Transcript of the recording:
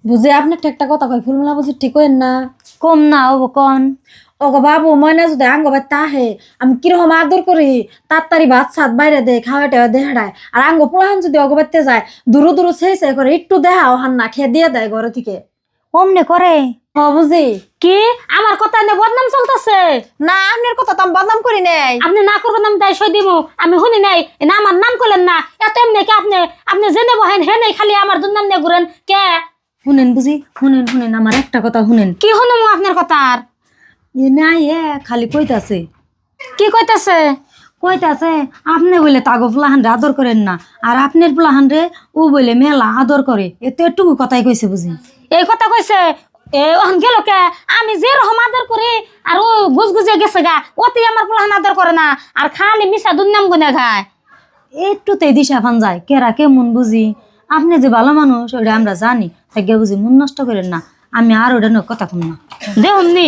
বুঝে আপনি একটা কথা কই ফুলমলা বুঝি ঠিক হইন না কম না ও কন ওগো বাবু ময়না যদি আঙ্গবাই তাহে আমি কিরকম আদর করি তাড়াতাড়ি ভাত সাত বাইরে দে খাওয়া টেওয়া দেহাড়ায় আর আঙ্গ পোলাহান যদি অগবাইতে যায় দূর দূর সেই করে একটু দেহা ওহান না খেয়ে দিয়ে দেয় ঘরে থেকে অমনে করে হ বুঝি কি আমার কথা নিয়ে বদনাম চলতেছে? না আপনার কথা তো আমি বদনাম করি নাই আপনি না করবেন আমি তাই সই দিব আমি শুনি নাই না আমার নাম করলেন না এত এমনি কে আপনি আপনি জেনে বহেন হে নেই খালি আমার দুর্নাম নিয়ে ঘুরেন কে শুনেন বুঝি শুনেন শুনেন আমার একটা কথা শুনেন কি শুনুম আপনার কথা আর এ নাই খালি কইতাছে কি কইতাছে? কইতাছে আপনি বলে তাগো পোলাহানরে আদর করেন না আর আপনার পোলাহানরে ও বলে মেলা আদর করে এত একটুকু কথাই কইছে বুঝি এই কথা কইছে এ ওখান গেল কে আমি যে রকম আদর করি আর ও গুজগুজে গেছে গা ওতে আমার পোলাহান আদর করে না আর খালি মিশা দুর্নাম গুনে খায় একটুতেই দিশা ফান যায় কেরা কেমন বুঝি আপনি যে ভালো মানুষ ওটা আমরা জানি তাই বুঝি মন নষ্ট করেন না আমি আর ওটা কথা কম না দেখুন নি